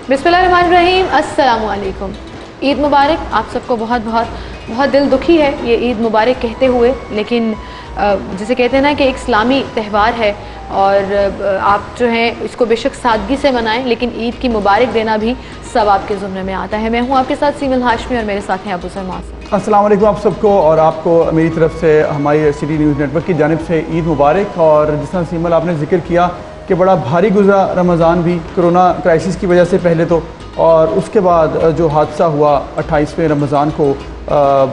बिस्मिल्लाहिर्रहमानिर्रहीम, अस्सलामुअलैकुम। ईद मुबारक। आप सबको बहुत बहुत बहुत दिल दुखी है ये ईद मुबारक कहते हुए, लेकिन जिसे कहते हैं ना कि एक इस्लामी त्यौहार है और आप जो हैं इसको बेशक सादगी से मनाएं, लेकिन ईद की मुबारक देना भी सब आपके ज़ुम्मे में आता है। मैं हूँ आपके साथ सीमल हाशमी और मेरे साथ हैं अबू सलमान। अस्सलाम वालेकुम आप सबको, और आपको मेरी तरफ से हमारी सिटी न्यूज़ नेटवर्क की जानिब से ईद मुबारक। और जिस तरह सीमल आपने जिक्र किया कि बड़ा भारी गुजरा रमज़ान भी कोरोना क्राइसिस की वजह से पहले तो, और उसके बाद जो हादसा हुआ 28वें रमज़ान को,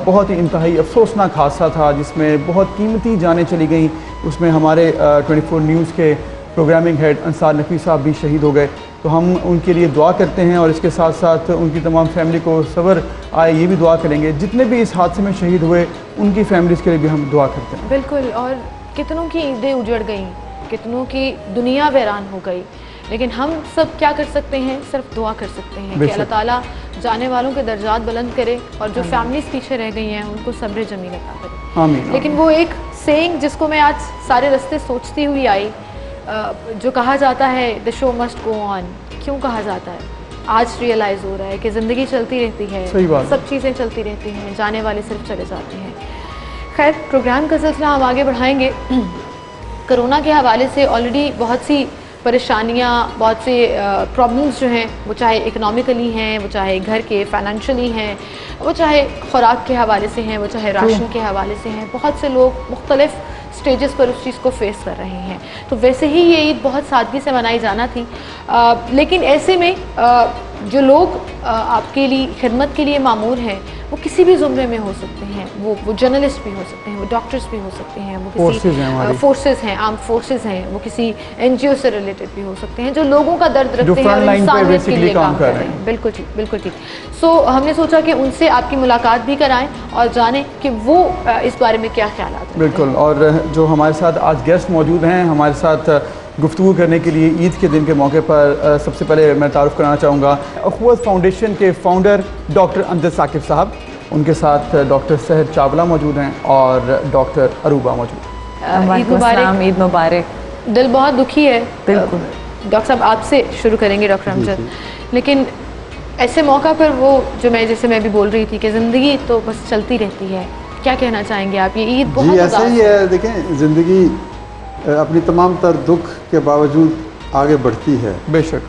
बहुत ही इंतहाई अफसोसनाक हादसा था जिसमें बहुत कीमती जानें चली गई। उसमें हमारे 24 न्यूज़ के प्रोग्रामिंग हेड अंसार नकवी साहब भी शहीद हो गए। तो हम उनके लिए दुआ करते हैं और इसके साथ साथ उनकी तमाम फैमिली को सब्र आए ये भी दुआ करेंगे। जितने भी इस हादसे में शहीद हुए उनकी फैमिलीज़ के लिए भी हम दुआ करते हैं। बिल्कुल। और कितनों की ईदें उजड़ गईं, कितनों की दुनिया वीरान हो गई, लेकिन हम सब क्या कर सकते हैं? सिर्फ दुआ कर सकते हैं कि अल्लाह ताला जाने वालों के दर्जात बुलंद करे और जो फैमिलीज़ पीछे रह गई हैं उनको सब्र जमील अता करे। आमीन। लेकिन वो एक सेइंग जिसको मैं आज सारे रास्ते सोचती हुई आई, जो कहा जाता है the show must go on, क्यों कहा जाता है? आज रियलाइज़ हो रहा है कि ज़िंदगी चलती रहती है, सब चीज़ें चलती रहती हैं, जाने वाले सिर्फ चले जाते हैं। खैर, प्रोग्राम का सिलसिला हम आगे बढ़ाएंगे। कोरोना के हवाले से ऑलरेडी बहुत सी परेशानियाँ, बहुत से प्रॉब्लम्स जो हैं, वो चाहे इकनॉमिकली हैं, वो चाहे घर के फाइनेंशियली हैं, वो चाहे खुराक के हवाले से हैं, वो चाहे राशन के हवाले से हैं, बहुत से लोग मुख्तलिफ स्टेजेस पर उस चीज़ को फेस कर रहे हैं। तो वैसे ही ये ईद बहुत सादगी से मनाई जाना थी, लेकिन ऐसे में जो लोग आपके लिए खिदमत के लिए मामूर हैं वो किसी भी ज़ुमरे में हो सकते हैं। वो जर्नलिस्ट भी हो सकते हैं, वो डॉक्टर्स भी हो सकते हैं, वो किसी फोर्सेस हैं, आर्म फोर्सेस हैं, वो किसी NGO से रिलेटेड भी हो सकते हैं, जो लोगों का दर्द रखते हैं और इंसानियत के लिए काम कर रहे हैं। बिल्कुल ठीक, बिल्कुल ठीक। सो हमने सोचा कि उनसे आपकी मुलाकात भी कराएं और जानें कि वो इस बारे में क्या ख्याल आते हैं। बिल्कुल। और जो हमारे साथ आज गेस्ट मौजूद हैं हमारे साथ गुफ्तगू करने के लिए ईद के दिन के मौके पर, सबसे पहले मैं तारुफ़ कराना चाहूँगा अखुवत फाउंडेशन के फाउंडर डॉक्टर अमजद साकिब साहब, उनके साथ डॉक्टर सहर चावला मौजूद हैं और डॉक्टर अरूबा मौजूद हैं। ईद मुबारक। ईद मुबारक। दिल बहुत दुखी है। बिल्कुल। डॉक्टर साहब आपसे शुरू करेंगे डॉक्टर अमजद, लेकिन ऐसे मौका पर वो जो जैसे मैं भी बोल रही थी कि ज़िंदगी तो बस चलती रहती है, क्या कहना चाहेंगे आप? ये ईद बहुत ऐसा ही है। देखें, ज़िंदगी अपनी तमाम तर दुख के बावजूद आगे बढ़ती है। बेशक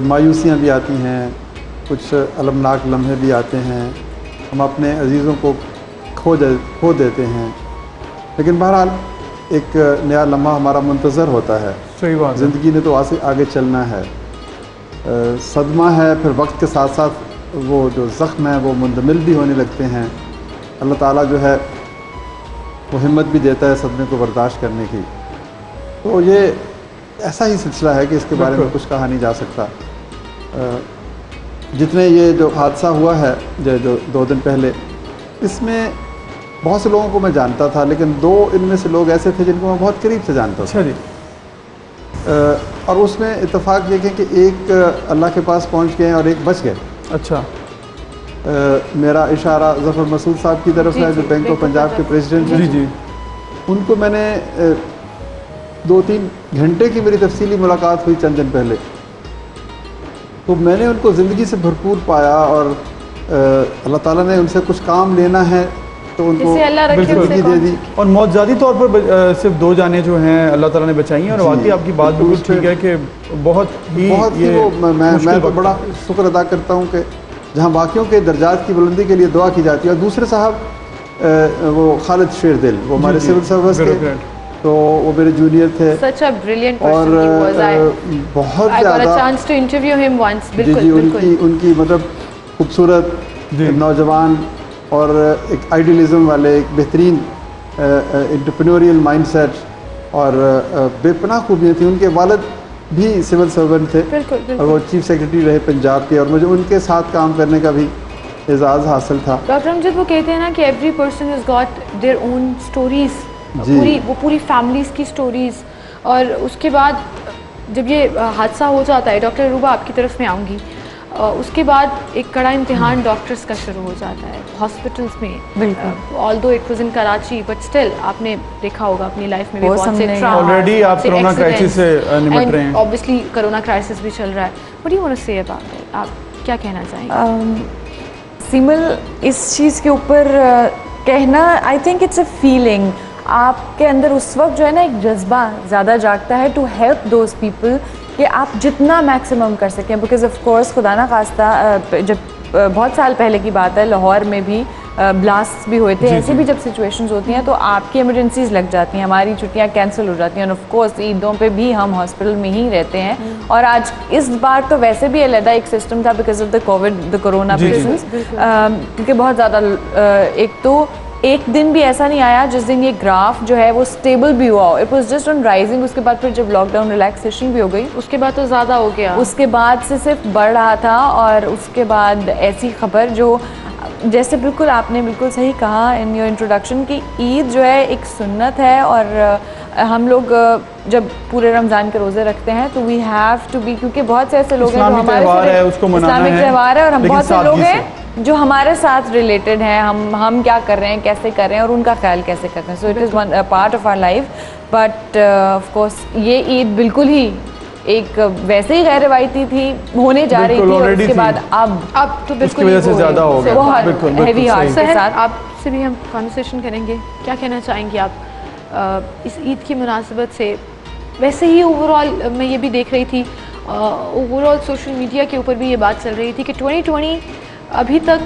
मायूसियाँ भी आती हैं, कुछ अलमनाक लम्हे भी आते हैं, हम अपने अजीज़ों को खो देते हैं, लेकिन बहरहाल एक नया लम्हा हमारा मुंतज़र होता है। सही बात। ज़िंदगी ने तो आगे चलना है। सदमा है, फिर वक्त के साथ साथ वो जो ज़ख्म है वो मुंदमिल भी होने लगते हैं। अल्लाह ताला जो है वो हिम्मत भी देता है सदमे को बर्दाश्त करने की। तो ये ऐसा ही सिलसिला है कि इसके बारे में कुछ कहा नहीं जा सकता। जितने ये जो हादसा हुआ है जो 2 दिन पहले, इसमें बहुत से लोगों को मैं जानता था, लेकिन 2 इनमें से लोग ऐसे थे जिनको मैं बहुत करीब से जानता था। अच्छा जी। और उसमें इत्तेफाक ये कि एक अल्लाह के पास पहुंच गए और एक बच गए। अच्छा। मेरा इशारा ज़फ़र मसूद साहब की तरफ है, जो बैंक ऑफ पंजाब के प्रेसिडेंट हैं। जी जी। उनको मैंने 2-3 घंटे की मेरी तफसीली मुलाकात हुई चंद दिन पहले, तो मैंने उनको ज़िंदगी से भरपूर पाया। और अल्लाह ताला ने उनसे कुछ काम लेना है तो उनको ज़िंदगी दे दी। और मौजूदी तौर पर सिर्फ 2 जानें जो हैं अल्लाह ताला ने बचाई हैं। और वाकई आपकी बात बिल्कुल ठीक है कि बहुत ही मैं तो बड़ा शुक्र अदा करता हूँ कि जहाँ बाकियों के दर्जात की बुलंदी के लिए दुआ की जाती है। और दूसरे साहब वो खालिद शेरदिल, वो हमारे सिविल सर्विस के, तो वो मेरे जूनियर थे। Such a brilliant और बहुत ज़्यादा उनकी मतलब खूबसूरत, नौजवान और एक आइडियलिज्म वाले, एक बेहतरीन एंटरप्रेन्योरियल माइंडसेट और बेपनाह खूबियाँ थी। उनके वालिद भी सिविल सर्वेंट थे। बिल्कुल। और वो चीफ सेक्रेटरी रहे पंजाब के, और मुझे उनके साथ काम करने का भी एजाज़ हासिल था। डॉक्टर अमजद, वो कहते हैं ना कि every person has got their own stories, पूरी फैमिलीज़ की स्टोरीज़। और उसके बाद जब ये हादसा हो जाता है, डॉक्टर अरूबा आपकी तरफ में आऊँगी, उसके बाद एक कड़ा इम्तिहान डॉक्टर्स का शुरू हो जाता है हॉस्पिटल्स में। बिल्कुल। Although it was in Karachi but still आपने देखा होगा अपनी लाइफ में भी बहुत से ऑलरेडी आप कोरोना क्राइसिस से निपट रहे हैं, ऑब्वियसली कोरोना क्राइसिस भी चल रहा है। What do you want to say about it, आप क्या कहना चाहेंगे? सिमल, इस चीज़ के ऊपर कहना, I think it's a feeling. आपके अंदर उस वक्त जो है ना एक जज्बा ज़्यादा जागता है टू हेल्प दोज पीपल कि आप जितना मैक्सिमम कर सकें। बिकॉज ऑफ कोर्स खुदा ना खास्ता जब बहुत साल पहले की बात है, लाहौर में भी ब्लास्ट भी हुए थे। ऐसी भी जब सिचुएशंस होती हैं तो आपकी इमरजेंसीज लग जाती हैं, हमारी छुट्टियां कैंसिल हो जाती हैं। ऑफ कोर्स ईदों पे भी हम हॉस्पिटल में ही रहते हैं। और आज इस बार तो वैसे भी अलग एक सिस्टम था because of the corona patients, क्योंकि बहुत ज़्यादा एक तो एक दिन भी ऐसा नहीं आया जिस दिन ये ग्राफ जो है वो स्टेबल भी हुआ हो। It was just on rising. उसके बाद फिर जब लॉकडाउन रिलैक्सेशन भी हो गई उसके बाद तो ज़्यादा हो गया, उसके बाद से सिर्फ बढ़ रहा था। और उसके बाद ऐसी खबर जो जैसे बिल्कुल आपने बिल्कुल सही कहा इन योर इंट्रोडक्शन कि ईद जो है एक सुन्नत है। और हम लोग जब पूरे रमज़ान के रोज़े रखते हैं तो वी हैव टू बी, क्योंकि बहुत से ऐसे लोग हैं जो हमारे इस्लामिक त्यौहार है और हम बहुत से लोग हैं जो हमारे साथ रिलेटेड हैं, हम क्या कर रहे हैं, कैसे कर रहे हैं और उनका ख्याल कैसे कर रहे हैं। So it is one part of our life. But of course ये ईद बिल्कुल ही एक वैसे ही गैर रिवायती थी, होने जा रही थी और उसके बाद अब तो बिल्कुल वजह से ज़्यादा हो गया, बहुत हैवी हार्ट के साथ। आपसे भी हम कॉन्वर्सेशन करेंगे, क्या कहना चाहेंगे आप इस ईद की मुनासिबत से? वैसे ही ओवरऑल मैं ये भी देख रही थी, ओवरऑल सोशल मीडिया के ऊपर भी ये बात चल रही थी कि 2020 अभी तक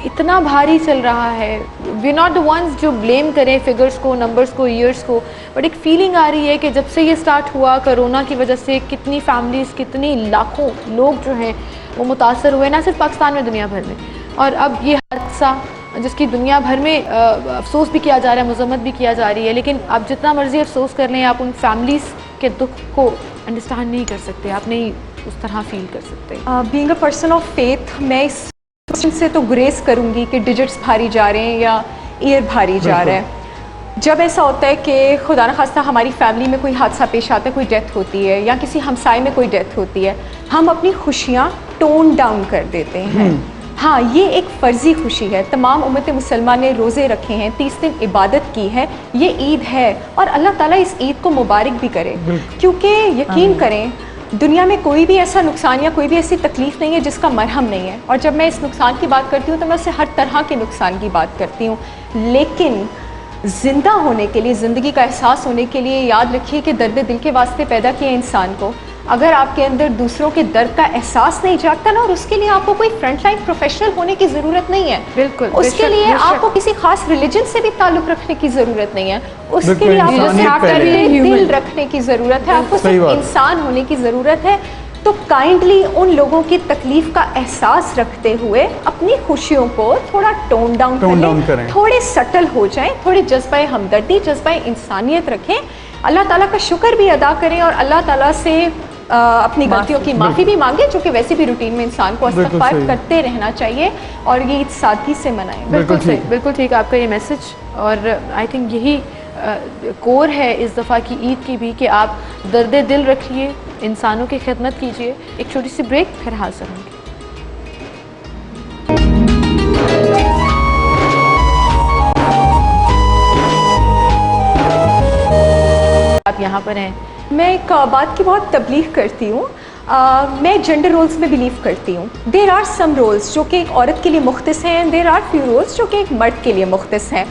इतना भारी चल रहा है। वी नॉट द वंस जो ब्लेम करें फिगर्स को, नंबर्स को, ईयर्स को, बट एक फीलिंग आ रही है कि जब से ये स्टार्ट हुआ कोरोना की वजह से कितनी फैमिलीज़, कितनी लाखों लोग जो हैं वो मुतासर हुए, ना सिर्फ पाकिस्तान में, दुनिया भर में। और अब ये हादसा जिसकी दुनिया भर में अफसोस भी किया जा रहा है, मजम्मत भी किया जा रही है, लेकिन आप जितना मर्जी अफसोस कर लें आप उन फैमिलीज़ के दुख को अंडरस्टैंड नहीं कर सकते, आप नहीं उस तरह फील कर सकते। Being a person of faith, मैं इस से तो गुरेज करूँगी कि डिजिट्स भारी जा रहे हैं या ईयर भारी जा रहा है। जब ऐसा होता है कि खुदा न खास्ता हमारी फैमिली में कोई हादसा पेश आता है, कोई डेथ होती है या किसी हमसाए में कोई डेथ होती है, हम अपनी खुशियाँ टोन डाउन कर देते हैं। हाँ, ये एक फ़र्ज़ी खुशी है। तमाम उम्मत मुसलमान ने रोज़े रखे हैं, 30 दिन इबादत की है, ये ईद है और अल्लाह ताला इस ईद को मुबारक भी करे। क्योंकि यकीन करें दुनिया में कोई भी ऐसा नुकसान या कोई भी ऐसी तकलीफ़ नहीं है जिसका मरहम नहीं है। और जब मैं इस नुकसान की बात करती हूँ तो मैं उससे हर तरह के नुकसान की बात करती हूँ। लेकिन ज़िंदा होने के लिए, ज़िंदगी का एहसास होने के लिए याद रखिए कि दर्द दिल के वास्ते पैदा किया इंसान को। अगर आपके अंदर दूसरों के दर्द का एहसास नहीं जागता ना, और उसके लिए आपको कोई फ्रंटलाइन प्रोफेशनल होने की ज़रूरत नहीं है। बिल्कुल, उसके लिए आपको किसी खास रिलीजन से भी ताल्लुक़ रखने की ज़रूरत नहीं है। उसके लिए आपको दिल रखने की ज़रूरत है, आपको सिर्फ इंसान होने की ज़रूरत है। तो काइंडली उन लोगों की तकलीफ़ का एहसास रखते हुए अपनी खुशियों को थोड़ा टोन डाउन करें, थोड़े सटल हो जाएं, थोड़े जज्बा हमदर्दी, जज्बा इंसानियत रखें, अल्लाह ताला का शुक्र भी अदा करें और अल्लाह ताला से अपनी गलतियों की माफ़ी भी मांगे, जो कि वैसे भी रूटीन में इंसान को इस्तिग़फ़ार करते रहना चाहिए और ये ईद सादगी से मनाएं। बिल्कुल ठीक आपका ये मैसेज। और आई थिंक यही कोर है इस दफ़ा की ईद की भी कि आप दर्द दिल रखिए, इंसानों की खिदमत कीजिए। एक छोटी सी ब्रेक, फिर हाजिर होंगे। आप यहाँ पर हैं। मैं एक बात की बहुत तबलीग करती हूँ। मैं जेंडर रोल्स में बिलीव करती हूँ। देर आर सम रोल्स जो कि एक औरत के लिए मुख्तस हैं, देर आर फ्यू रोल्स जो कि एक मर्द के लिए मुख्तस हैं।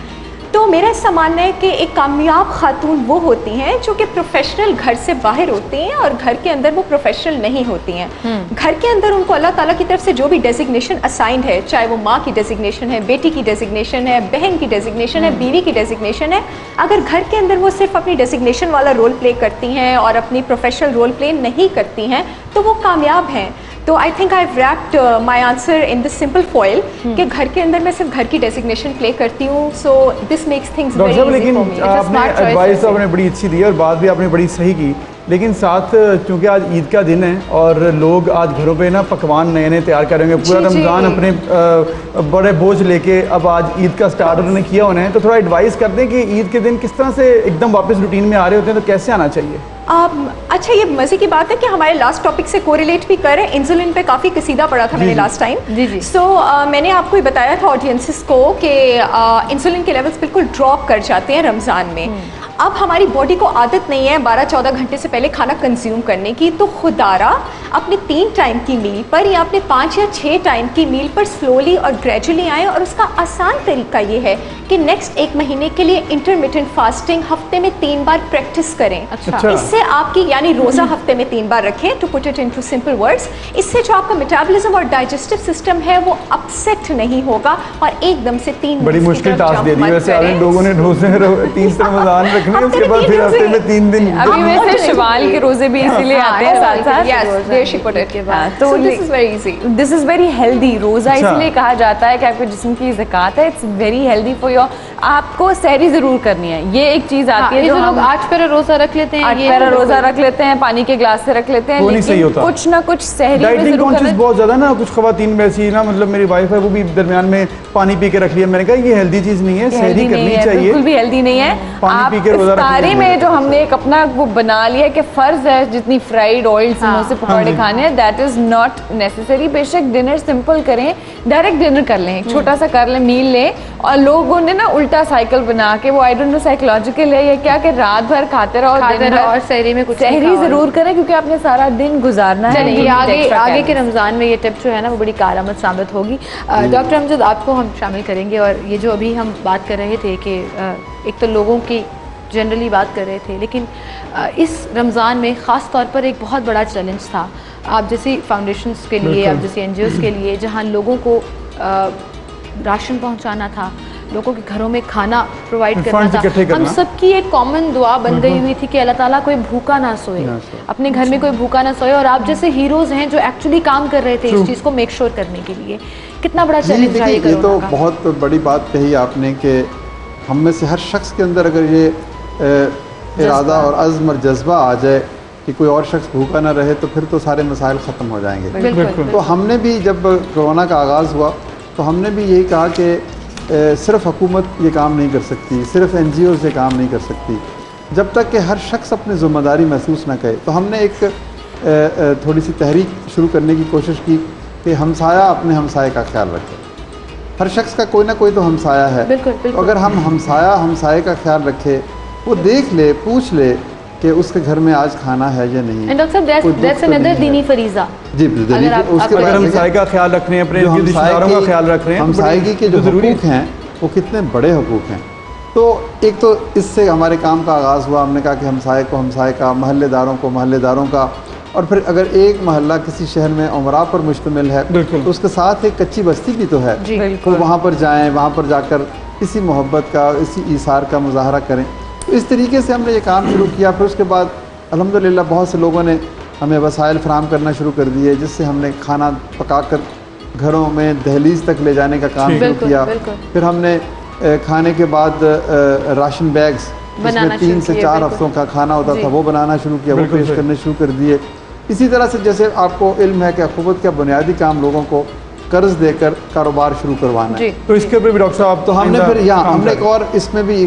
तो मेरा ऐसा मानना है कि एक कामयाब खातून वो होती हैं जो कि प्रोफेशनल घर से बाहर होती हैं और घर के अंदर वो प्रोफेशनल नहीं होती हैं। घर के अंदर उनको अल्लाह ताला की तरफ से जो भी डेजिग्नेशन असाइंड है, चाहे वो माँ की डेजिग्नेशन है, बेटी की डेजिग्नेशन है, बहन की डेजिग्नेशन है, बीवी की डेजिग्नेशन है, अगर घर के अंदर वो सिर्फ अपनी डेजिग्नेशन वाला रोल प्ले करती हैं और अपनी प्रोफेशनल रोल प्ले नहीं करती हैं तो वो कामयाब हैं। तो I think I wrapped my answer in this simple foil कि घर के अंदर मैं सिर्फ घर की डेजिग्नेशन प्ले करती हूँ। So this makes things very easy for me. लेकिन आपने एडवाइस तो आपने बड़ी अच्छी दी और बात भी आपने बड़ी सही की लेकिन साथ चूँकि आज ईद का दिन है और लोग आज घरों पे ना पकवान नए नए तैयार करेंगे, पूरा रमज़ान अपने बड़े बोझ लेके अब आज ईद का स्टार्ट उन्होंने किया होना है, तो थोड़ा एडवाइस कर दें कि ईद के दिन किस तरह से एकदम वापस रूटीन में आ रहे होते हैं तो कैसे आना चाहिए? अच्छा, ये मज़े की बात है कि हमारे लास्ट टॉपिक से कोरिलेट भी कर रहे हैं। इंसुलिन पे काफ़ी कसीदा पड़ा था मैंने लास्ट टाइम। जी जी। सो मैंने आपको ये बताया था ऑडियंसेस को कि इंसुलिन के लेवल्स बिल्कुल ड्रॉप कर जाते हैं रमज़ान में। अब हमारी बॉडी को आदत नहीं है 12-14 घंटे से पहले खाना कंज्यूम करने की, तो खुदारा अपने 3 टाइम की मील पर या अपने 5 या 6 टाइम की मील पर स्लोली और ग्रेजुअली आए। और उसका आसान तरीका ये है कि नेक्स्ट 1 महीने के लिए इंटरमिटेंट फास्टिंग हफ्ते में 3 बार प्रैक्टिस करें। अच्छा। इससे आपकी यानी रोज़ा हफ्ते में 3 बार रखें, to put it into simple words. इससे जो आपका मेटाबॉलिज्म और डाइजेस्टिव सिस्टम है वो अपसेट नहीं होगा और एकदम से 3 बड़ी मुश्किल टास्क दे दी वैसे आज लोगों ने। रोजे 30 रमज़ान रखने उसके बाद फिर हफ्ते में 3 दिन। अभी वैसे शवाल के रोजे भी इसीलिए आते हैं साथ साथ। Yes, there she put it. तो this is very easy. This is very healthy. रोज़ा इसलिए कहा जाता है कि आपके जिस्म की ज़कात है, it's very healthy for your. आपको सहरी ज़रूर करनी है, ये एक चीज़ आती है जो हम 8 पैरा रोज़ा रख लेते हैं, 8 पैरा रोज़ा रख लेते हैं, पानी के ग्लास से रख लेते हैं, वो नहीं सही लेकिन होता। कुछ ना कुछ सहरी में डाइटिंग ज़रूर कॉन्शियस करना। बहुत ज़्यादा ना, कुछ ख़वातीन वैसी ना, मतलब मेरी वाइफ है वो भी दरमियान में पानी पी के रख लिया। मैंने कहा ये हेल्दी चीज़ नहीं है, सहरी करनी चाहिए, बिल्कुल भी हेल्दी नहीं है। पानी पी के रोज़ा रखना इफ्तारी में जो हमने एक अपना वो बना लिया कि फ़र्ज है जितनी फ्राइड ऑयल समोसे पकौड़े खाने हैं, दैट इज़ नॉट नेसेसरी। बेशक डिनर सिंपल करें, डायरेक्ट डिनर कर लें, एक छोटा सा कर लें, मील लें। और लोगों ने ना उल्टा साइकिल बना के, वो आई डोंट नो साइकोलॉजिकल है या क्या, कि रात भर खाते रहो और सहरी में कुछ सहरी जरूर करें क्योंकि आपने सारा दिन गुजारना है। चलिए आगे के रमज़ान में ये टिप जो है ना वो बड़ी कारआमद साबित होगी। डॉक्टर अमजद, आपको हम शामिल करेंगे। और ये जो अभी हम बात कर रहे थे कि एक तो लोगों की जनरली बात कर रहे थे, लेकिन इस रमज़ान में ख़ास तौर पर एक बहुत बड़ा चैलेंज था आप जैसी फाउंडेशंस के लिए, आप जैसी NGOs के लिए, जहाँ लोगों को राशन पहुँचाना था, लोगों के घरों में खाना प्रोवाइड करना था। हम सबकी एक कॉमन दुआ बन गई हुई थी कि अल्लाह ताला कोई भूखा ना सोए, अपने घर में कोई भूखा ना सोए। और आप जैसे हीरोज़ हैं जो एक्चुअली काम कर रहे थे इस चीज़ को मेक श्योर करने के लिए। कितना बड़ा चैलेंज है ये तो बहुत बड़ी बात कही आपने कि हम में से हर शख्स के अंदर अगर ये इरादा और अज़्म और जज्बा आ जाए कि कोई और शख्स भूखा ना रहे तो फिर तो सारे मसाइल ख़त्म हो जाएंगे। तो हमने भी जब कोरोना का आगाज़ हुआ तो हमने भी यही कहा कि सिर्फ हुकूमत ये काम नहीं कर सकती, सिर्फ NGO से काम नहीं कर सकती, जब तक कि हर शख्स अपनी ज़िम्मेदारी महसूस ना करे। तो हमने एक थोड़ी सी तहरीक शुरू करने की कोशिश की कि हमसाया अपने हमसाए का ख्याल रखे। हर शख्स का कोई ना कोई तो हमसाया है। तो अगर हम हमसाए का ख्याल रखे, वो देख ले, पूछ ले कि उसके घर में आज खाना है या नहीं। एंड डॉक्टर साहब, दैट्स अनदर दीनी फरीज़ा। जी, उसके अगर हम हमसाए का ख्याल रख रहे हैं, अपने रिश्तेदारों का ख्याल रख रहे हैं, हमसाएगी के जो हुकूक हैं वो कितने बड़े हुकूक हैं। तो एक तो इससे हमारे काम का आगाज़ हुआ। हमने कहा कि हमसाए को हमसाए का, महल्लेदारों को महल्लेदारों का, और फिर अगर एक महल्ला किसी शहर में उमरा पर मुश्तमिल है तो उसके साथ एक कच्ची बस्ती भी तो है, तो वहाँ पर जाएँ, वहाँ पर जाकर इसी मोहब्बत का, इसी ईसार का मुजाहरा करें। तो इस तरीके से हमने ये काम शुरू किया। फिर उसके बाद अल्हम्दुलिल्लाह बहुत से लोगों ने हमें वसाइल फराहम करना शुरू कर दिए, जिससे हमने खाना पकाकर घरों में दहलीज तक ले जाने का काम शुरू किया। फिर हमने खाने के बाद राशन बैग्स जिसमें 3 से 4 हफ्तों का खाना होता था वो बनाना शुरू किया, वो पेश करने शुरू कर दिए। इसी तरह से जैसे आपको इल्म है कि अख़ुवत का बुनियादी काम लोगों को कर्ज देकर कारोबार शुरू करवाना है, तो इसके ऊपर भी डॉक्टर साहब, तो हमने फिर यहाँ हमने एक और इसमें भी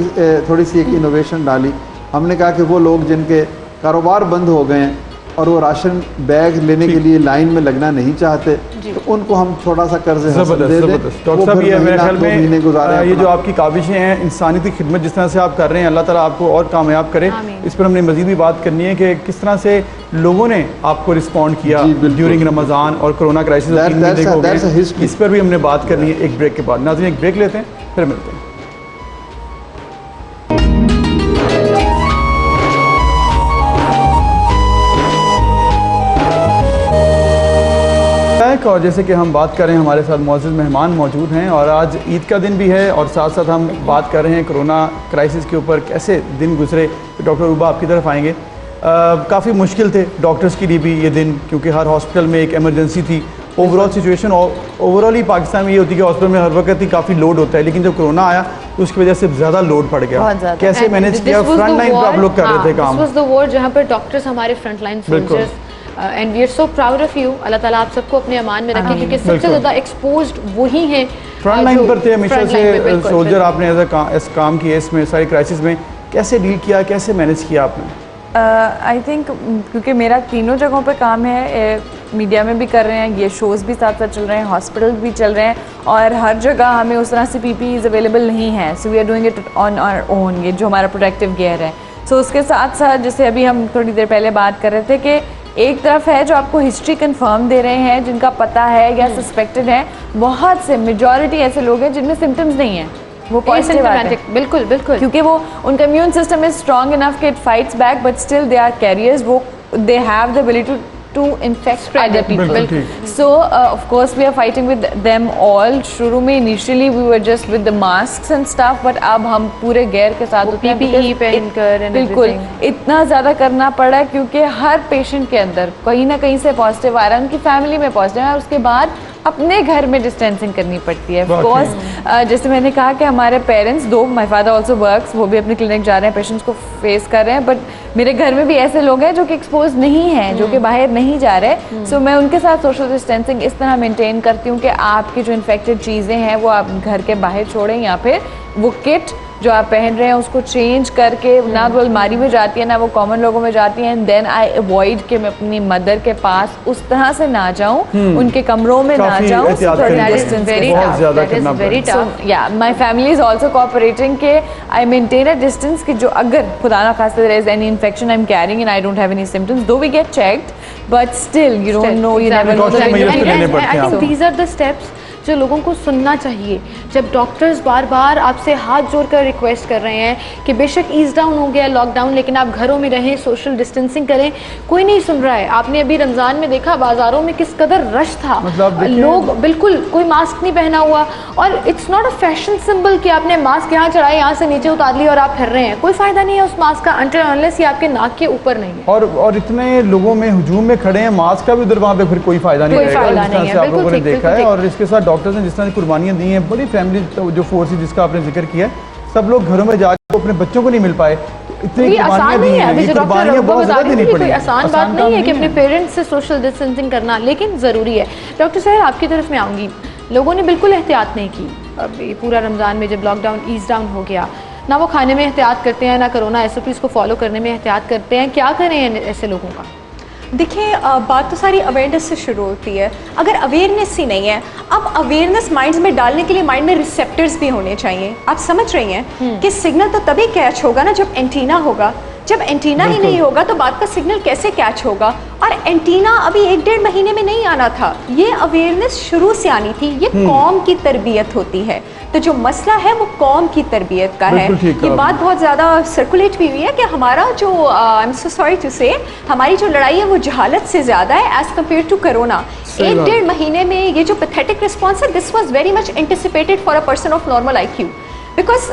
थोड़ी सी एक इनोवेशन डाली। हमने कहा कि वो लोग जिनके कारोबार बंद हो गए हैं और वो राशन बैग लेने के लिए लाइन में लगना नहीं चाहते, तो उनको हम थोड़ा सा कर्ज दे दें। डॉक्टर साहब, ये मेरे ख्याल में ये जो आपकी काविशें हैं, इंसानी की खिदमत जिस तरह से आप कर रहे हैं, अल्लाह ताला आपको और कामयाब करे। इस पर हमने मज़ीद भी बात करनी है कि किस तरह से लोगों ने आपको रिस्पॉन्ड किया ड्यूरिंग रमज़ान और कोरोना क्राइसिस, इस पर भी हमने बात करनी है एक ब्रेक के बाद। नाज़रीन, एक ब्रेक लेते हैं, फिर मिलते हैं। और जैसे कि हम बात कर रहे हैं, हमारे साथ मौजूद मेहमान मौजूद हैं और आज ईद का दिन भी है और साथ साथ हम बात कर रहे हैं कोरोना क्राइसिस के ऊपर, कैसे दिन गुजरे। तो डॉक्टर रूबा आपकी तरफ आएंगे। काफ़ी मुश्किल थे डॉक्टर्स के लिए भी ये दिन, क्योंकि हर हॉस्पिटल में एक एमरजेंसी थी। ओवरऑल सिचुएशन ओवरऑल ही पाकिस्तान में ये होती है कि हॉस्पिटल में हर वक्त ही काफ़ी लोड होता है, लेकिन जब कोरोना आया तो उसकी वजह से ज़्यादा लोड पड़ गया, बहुत ज़्यादा। कैसे मैनेज किया? फ्रंट लाइन पर आप लोग कर रहे थे काम। दिस वाज द वॉर जहाँ पर डॉक्टर्स हमारे front line soldiers, and we are so proud of you. अल्लाह ताला आप सबको अपने अमान में रखे, क्योंकि सबसे ज़्यादा एक्सपोज्ड वही हैं फ्रंट लाइन पर थे हमेशा से सोल्जर। आपने एज काम किया इसमें सारी क्राइसिस में, कैसे डील किया, कैसे मैनेज किया आपने? आई थिंक क्योंकि मेरा तीनों जगहों पे काम है, मीडिया में भी कर रहे हैं, ये शोज़ भी साथ साथ चल रहे हैं, हॉस्पिटल भी चल रहे हैं, और हर जगह हमें उस तरह से पीपीईज अवेलेबल नहीं है। So we are doing it on our own, ये जो हमारा प्रोटेक्टिव गियर है। सो उसके साथ साथ जैसे अभी हम थोड़ी देर पहले बात कर रहे थे कि एक तरफ है जो आपको हिस्ट्री कंफर्म दे रहे हैं, जिनका पता है या सस्पेक्टेड है, बहुत से मेजॉरिटी ऐसे लोग हैं जिनमें सिम्टम्स नहीं हैं, वो पॉजिटिव आते हैं। बिल्कुल बिल्कुल, क्योंकि वो उनका immune system is strong enough कि it fights back, but still they are carriers, वो they have the ability to infect other people. So of course we are fighting with them all. शुरू में initially we were just with the masks and stuff, but अब हम पूरे gear के साथ होते हैं, PPE पहनकर, बिल्कुल इतना ज़्यादा करना पड़ा क्योंकि हर पेशेंट के अंदर कहीं ना कहीं से पॉजिटिव आ रहा है, उनकी फैमिली में पॉजिटिव है, और उसके बाद अपने घर में डिस्टेंसिंग करनी पड़ती है। ऑफ कोर्स जैसे मैंने कहा कि हमारे पेरेंट्स, दो माय फादर आल्सो वर्क्स, वो भी अपने क्लिनिक जा रहे हैं, पेशेंट्स को फेस कर रहे हैं, बट मेरे घर में भी ऐसे लोग हैं जो कि एक्सपोज नहीं हैं, जो कि बाहर नहीं जा रहे। सो मैं उनके साथ सोशल डिस्टेंसिंग इस तरह मेंटेन करती हूँ कि आपकी जो इन्फेक्टेड चीज़ें हैं वो आप घर के बाहर छोड़ें, या फिर वो किट जो आप पहन रहे हैं उसको चेंज करके, ना वो अलमारी में जाती है ना वो कॉमन लोगों में जाती है। एंड देन आई अवॉइड कि मैं अपनी मदर के पास उस तरह से ना जाऊं, उनके कमरों में ना जाऊं। या my family is also cooperating कि आई मेंटेन अ डिस्टेंस, कि जो अगर खुदा ना खास्ता there is any infection I am carrying and I don't have any symptoms, though we get checked, but still you don't know, you never know. I think these are the steps जो लोगों को सुनना चाहिए। जब doctors बार बार आपसे हाथ जोड़कर request कर रहे हैं कि बेशक ईज डाउन हो गया लॉकडाउन, लेकिन आप घरों में रहें, सोशल डिस्टेंसिंग करें, कोई नहीं सुन रहा है। आपने अभी रमज़ान में देखा बाज़ारों में किस कदर रश था, मतलब लोग बिल्कुल कोई मास्क नहीं पहना हुआ, और it's not a fashion symbol कि आपने मास्क यहाँ चढ़ाया, यहाँ से नीचे उतार लिया और आप फिर रहे हैं। कोई फ़ायदा नहीं है उस मास्क का अनटिल अनलेस ये आपके नाक के ऊपर नहीं है। और इतने लोगों में हुजूम में खड़े हैं, मास्क का भी उधर वहाँ पे फिर कोई फ़ायदा नहीं रहेगा, जिस तरह से आप लोगों ने देखा है। और इसके साथ डॉक्टर्स ने जिस तरह कुर्बानियाँ दी हैं, बड़ी फैमिली जो फोर्सेस जिसका आपने जिक्र किया, सब लोग घरों में जाकर अपने बच्चों को नहीं मिल पाए, इतनी आसान नहीं है। अभी जो डॉक्टर बता रही थी, कोई आसान बात नहीं है कि अपने है। पेरेंट्स से सोशल डिस्टेंसिंग करना, लेकिन ज़रूरी है। डॉक्टर साहब आपकी तरफ में आऊँगी, लोगों ने बिल्कुल एहतियात नहीं की। अब ये पूरा रमज़ान में जब लॉकडाउन ईज डाउन हो गया, ना वो खाने में एहतियात करते हैं, ना कोरोना SOPs को फॉलो करने में एहतियात करते हैं। क्या करें ऐसे लोगों का? देखिए, बात तो सारी अवेयरनेस से शुरू होती है। अगर अवेयरनेस ही नहीं है, अब अवेयरनेस माइंड्स में डालने के लिए माइंड में रिसेप्टर्स भी होने चाहिए। आप समझ रही हैं कि सिग्नल तो तभी कैच होगा ना जब एंटीना होगा। जब एंटीना ही नहीं होगा तो बात का सिग्नल कैसे कैच होगा? और एंटीना अभी 1-1.5 महीने में नहीं आना था, ये अवेयरनेस शुरू से आनी थी। ये कौम की तरबियत होती है, तो जो मसला है वो कौम की तरबियत का है। ये बात बहुत ज़्यादा सर्कुलेट भी हुई है कि हमारा जो I am so sorry to say, हमारी जो लड़ाई है वो जहालत से ज़्यादा है एज़ कम्पेयर टू कोरोना। 1-1.5 महीने में ये जो पैथेटिक रिस्पॉन्स है, this was very much anticipated for a person of normal IQ, because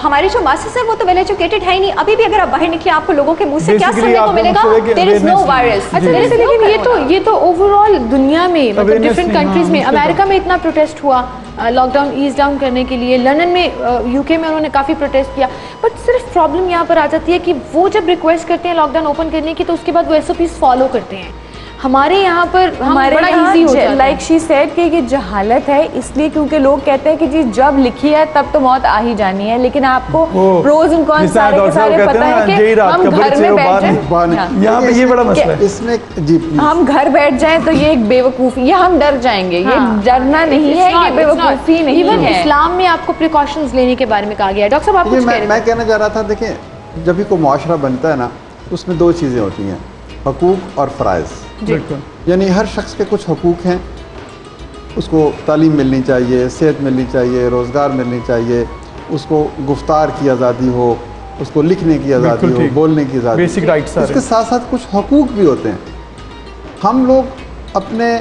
हमारे जो मासेस हैं वो तो वेल एजुकेटेड है ही नहीं। अभी भी अगर आप बाहर निकले, आपको लोगों के मुंह से क्या सुनने को मिलेगा? There is no virus. अच्छा, लेकिन ये तो ओवरऑल दुनिया में, मतलब डिफरेंट कंट्रीज में, अमेरिका में इतना प्रोटेस्ट हुआ लॉकडाउन ईज डाउन करने के लिए, लंदन में, UK में उन्होंने काफ़ी प्रोटेस्ट किया। बट सिर्फ प्रॉब्लम यहाँ पर आ जाती है कि वो जब रिक्वेस्ट करते हैं लॉकडाउन ओपन करने की, तो उसके बाद वो SOPs फॉलो करते हैं। हमारे यहाँ पर हमारे बड़ा इजी हो जाता है। लाइक शी सेड कि ये जहालत है, इसलिए क्योंकि लोग कहते हैं कि जी जब लिखी है तब तो मौत आ ही जानी है, लेकिन आपको प्रोज एंड कॉन्स सारे के सारे पता है कि हम घर में बैठ जाएं। यहाँ पे ये बड़ा मसला है इसमें जी, हम घर बैठ जाएं तो ये एक बेवकूफ़ी, या हम डर जाएंगे। ये डरना नहीं है, ये बेवकूफ़ी नहीं है। इवन इस्लाम में आपको प्रिकॉशंस लेने के बारे में कहा गया है। डॉक्टर साहब आप कुछ कह रहे थे? मैं कहना चाह रहा था, देखिए, जब भी कोई मुआशरा बनता है ना, उसमें 2 चीज़ें होती हैं, हकूक़ और फ़राइज़। यानी हर शख्स के कुछ हकूक़ हैं, उसको तालीम मिलनी चाहिए, सेहत मिलनी चाहिए, रोज़गार मिलनी चाहिए, उसको गुफ्तार की आज़ादी हो, उसको लिखने की आज़ादी हो, बोलने की आज़ादी, बेसिक राइट्स। उसके साथ साथ कुछ हकूक़ भी होते हैं। हम लोग अपने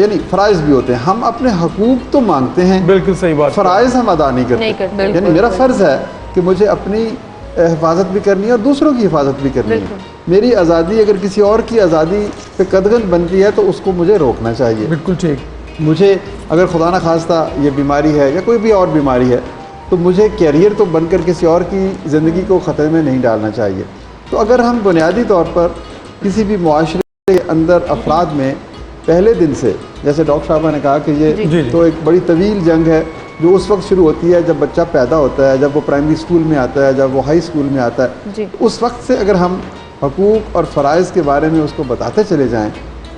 यानी फ़राइज़ भी होते हैं, हम अपने हकूक़ तो मांगते हैं, बिल्कुल सही बात, फ़राइज़ हम अदा नहीं करते। यानी मेरा फ़र्ज़ है कि मुझे अपनी हिफाजत भी करनी है और दूसरों की हिफाजत भी करनी है। मेरी आज़ादी अगर किसी और की आज़ादी पे कदगन बनती है तो उसको मुझे रोकना चाहिए। बिल्कुल ठीक। मुझे अगर खुदा न खास्ता ये बीमारी है या कोई भी और बीमारी है, तो मुझे कैरियर तो बनकर किसी और की ज़िंदगी को ख़तरे में नहीं डालना चाहिए। तो अगर हम बुनियादी तौर पर किसी भी मुआशरे के अंदर अफराद में पहले दिन से, जैसे डॉक्टर साहबा ने कहा कि ये तो एक बड़ी तवील जंग है जो उस वक्त शुरू होती है जब बच्चा पैदा होता है, जब वो प्राइमरी स्कूल में आता है, जब वो हाई स्कूल में आता है, उस वक्त से अगर हम हकूक़ और फ़राइज़ के बारे में उसको बताते चले जाएँ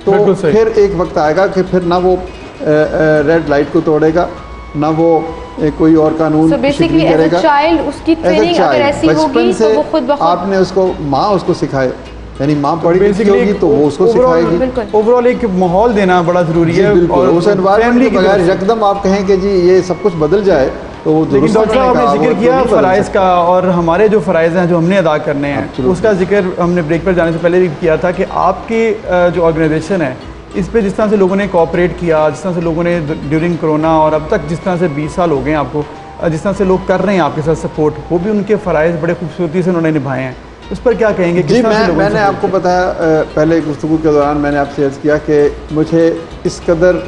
तो फिर एक वक्त आएगा कि फिर ना वो रेड लाइट को तोड़ेगा, ना वो कोई और कानून शिकनी करेगा। चाइल्ड उसकी ट्रेनिंग अगर ऐसी होगी तो वो खुद ब खुद आपने उसको माँ उसको सिखाए, यानी माँ पढ़ी लिखी होगी तो वो उसको सिखाएगी। ओवरऑल एक माहौल देना बड़ा ज़रूरी है। और उस एनवायरनमेंट के बगैर यकदम आप कहें कि जी ये सब कुछ बदल जाए तो वो लेकिन डॉक्टर साहब आपने जिक्र किया फ़राइज़ का, और हमारे जो फ़राइज़ हैं जो हमने अदा करने हैं उसका जिक्र हमने ब्रेक पर जाने से पहले भी किया था कि आपकी जो ऑर्गेनाइजेशन है इस पे जिस तरह से लोगों ने कोऑपरेट किया, जिस तरह से लोगों ने ड्यूरिंग कोरोना और अब तक जिस तरह से 20 साल हो गए हैं आपको, जिस तरह से लोग कर रहे हैं आपके साथ सपोर्ट, वो भी उनके फ़राइज़ बड़े खूबसूरती से उन्होंने निभाए हैं, उस पर क्या कहेंगे? जी मैंने आपको बताया पहले गुफ्तगू के दौरान मैंने आपसे अर्ज़ किया कि मुझे इस कदर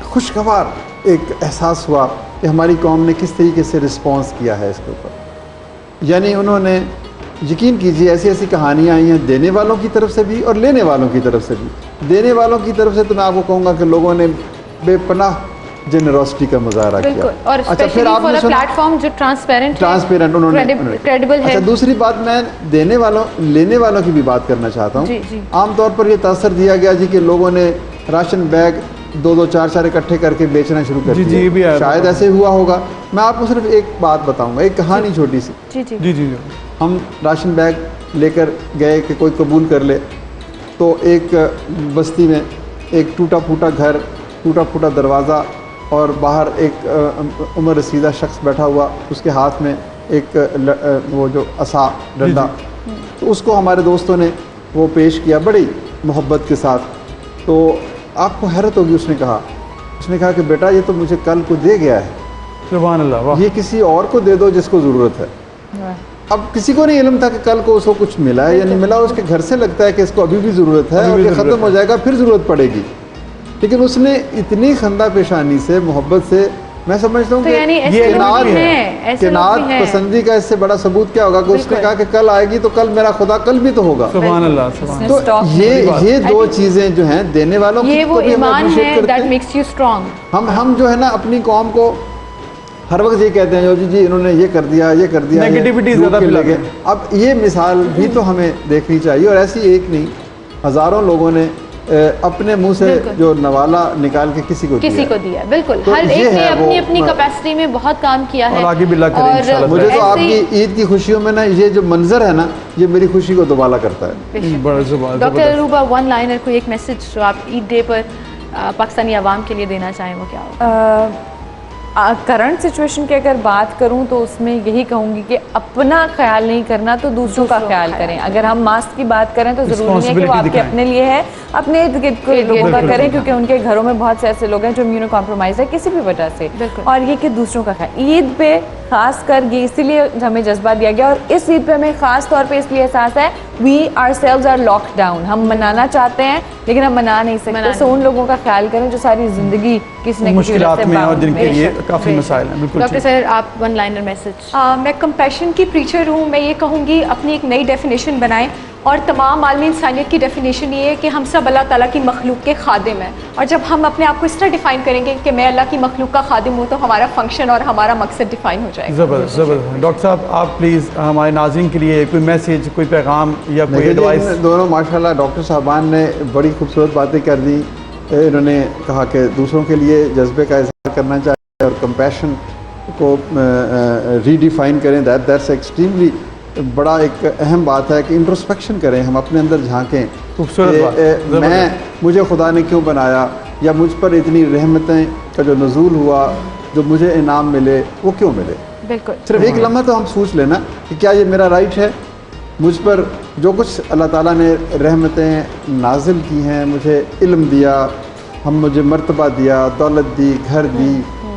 खुशगवार एक एहसास हुआ कि हमारी कौम ने किस तरीके से रिस्पॉन्स किया है इसके ऊपर। यानी उन्होंने, यकीन कीजिए, ऐसी ऐसी कहानियाँ आई हैं देने वालों की तरफ से भी और लेने वालों की तरफ से भी। देने वालों की तरफ से तो मैं आपको कहूँगा कि लोगों ने बेपनाह जेनरोसिटी का मुजाहरा किया। और अच्छा, फिर आपने प्लेटफॉर्म जो ट्रांसपेरेंट उन्होंने क्रेडिबल है। अच्छा, दूसरी बात मैं देने वालों लेने वालों की भी बात करना चाहता हूँ। आमतौर पर यह तासर दिया गया जी कि लोगों ने राशन बैग 2-2, 4-4 इकट्ठे करके बेचना शुरू कर दिया। शायद ऐसे हुआ होगा। मैं आपको सिर्फ एक बात बताऊंगा, एक कहानी छोटी सी। जी। हम राशन बैग लेकर गए कि कोई कबूल कर ले, तो एक बस्ती में एक टूटा फूटा घर, टूटा फूटा दरवाज़ा और बाहर एक उम्र रसीदा शख्स बैठा हुआ, उसके हाथ में एक वो जो असा डंडा, तो उसको हमारे दोस्तों ने वो पेश किया बड़ी मोहब्बत के साथ। तो आपको हैरत होगी, उसने कहा कि बेटा ये तो मुझे कल को दे गया है, सुभान अल्लाह, वाह। ये किसी और को दे दो जिसको ज़रूरत है। अब किसी को नहीं इल्म था कि कल को उसको कुछ मिला है या नहीं मिला। उसके घर से लगता है कि इसको अभी भी ज़रूरत है और ये ख़त्म हो जाएगा फिर ज़रूरत पड़ेगी, लेकिन उसने इतनी खंदा पेशानी से, मोहब्बत से, मैं समझता हूँ कि ये किनात पसंदी का इससे बड़ा सबूत क्या होगा कि उसने कहा कि कल आएगी तो कल मेरा खुदा कल भी तो होगा। सुभान अल्लाह। तो ये दो चीज़ें जो हैं देने वालों की, वो ईमान है that makes you strong। हम जो है ना अपनी कौम को हर वक्त ये कहते हैं जी इन्होंने ये कर दिया, नेगेटिविटी ज़्यादा लगे। अब ये मिसाल भी तो हमें देखनी चाहिए, और ऐसी एक नहीं हज़ारों लोगों ने अपने मुंह से जो नवाला निकाल के किसी को दिया। बिल्कुल, तो हर एक ने अपनी अपनी कैपेसिटी में बहुत काम किया है। और आगे भी लग करें। मुझे तो आपकी ईद की खुशियों में ना ये जो मंजर है ना, ये मेरी खुशी को दुबाला करता है। डॉक्टर अरूबा, वन लाइनर, कोई एक मैसेज जो आप ईद डे पर पाकिस्तानी आवाम के लिए देना चाहें वो क्या होगा? करंट सिचुएशन की अगर बात करूं तो उसमें यही कहूँगी कि अपना ख्याल नहीं करना तो दूसरों का ख्याल करें। अगर हम मास्क की बात करें तो ज़रूरी नहीं है कि वो आपके अपने लिए है, अपने इर्द गिर्द के लोगों का करें, क्योंकि उनके घरों में बहुत से ऐसे लोग हैं जो इम्यूनो कॉम्प्रोमाइज़ है किसी भी वजह से। और ये कि दूसरों का ख्याल, ईद पे खास कर ये इसीलिए हमें जज्बा दिया गया, और इस ईद पे हमें ख़ास तौर पे इसलिए एहसास है we ourselves are locked down. हम मनाना चाहते हैं लेकिन हम मना नहीं सकते, तो उन लोगों का ख्याल करें जो सारी ज़िंदगी किसी न किसी वजह से और जिनके लिए काफ़ी मसाइल हैं। डॉक्टर सर, आप वन लाइनर मैसेज। मैं कंपैशन की प्रीचर हूँ। मैं ये कहूँगी अपनी एक नई डेफिनेशन बनाएं, और तमाम आलमी इंसानियत की डेफिनेशन ये है कि हम सब अल्लाह ताला की मखलूक के खादिम हैं। और जब हम अपने आप को इस तरह डिफ़ाइन करेंगे कि मैं अल्लाह की मखलूक का खादिम हूँ, तो हमारा फंक्शन और हमारा मकसद डिफ़ाइन हो जाएगा। ज़बरदस्त। डॉक्टर साहब, आप प्लीज़ हमारे नाज़रीन के लिए कोई मैसेज, कोई पैगाम या कोई एडवाइस। दोनों माशाल्लाह डॉक्टर साहबान ने बड़ी खूबसूरत बातें कर दी। इन्होंने कहा कि दूसरों के लिए जज्बे का इज़हार करना चाहिए और कंपैशन को रीडिफाइन करें। दैट्स एक्सट्रीमली बड़ा एक अहम बात है कि इंट्रोस्पेक्शन करें, हम अपने अंदर झांकें। खूबसूरत मुझे खुदा ने क्यों बनाया, या मुझ पर इतनी रहमतें का जो नज़ूल हुआ, जो मुझे इनाम मिले, वो क्यों मिले। बिल्कुल, सिर्फ एक लम्हा तो हम सोच लेना कि क्या ये मेरा राइट है। मुझ पर जो कुछ अल्लाह ताला ने रहमतें नाजिल की हैं, मुझे इल्म दिया, मुझे मर्तबा दिया, दौलत दी,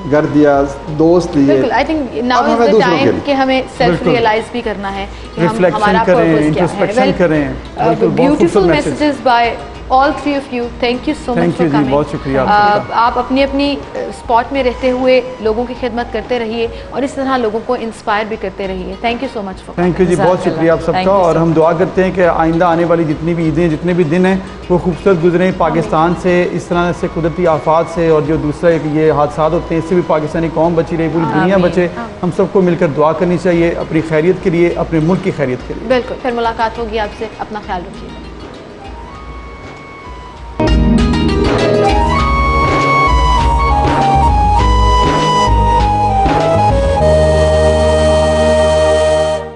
घर दिया, दोस्त दिए। बिल्कुल, I think now is the time कि हमें सेल्फ रियलाइज भी करना है कि हम हमारा पर्पस क्या है। Beautiful messages by all three of you, thank you so much Thank for you ji, coming. बहुत शुक्रिया आपका। आप अपनी अपनी स्पॉट में रहते हुए लोगों की खिदमत करते रहिए और इस तरह लोगों को इंस्पायर भी करते रहिए। Thank you so much for thank you ji, बहुत शुक्रिया आप Thank सबका। you so और हम दुआ करते हैं कि आइंदा आने वाली जितनी भी ईदें, जितने भी दिन हैं, वो खूबसूरत गुजरें पाकिस्तान से, इस तरह से कुदरती आफात से, और जो दूसरा ये हादसा होते हैं इससे भी पाकिस्तानी कौम बची रहे, पूरी दुनिया आमीन। बचे। हम सबको मिलकर दुआ करनी चाहिए अपनी खैरियत के लिए, अपने मुल्क की खैरियत के लिए। बिल्कुल, फिर मुलाकात होगी आपसे, अपना ख्याल रखिए।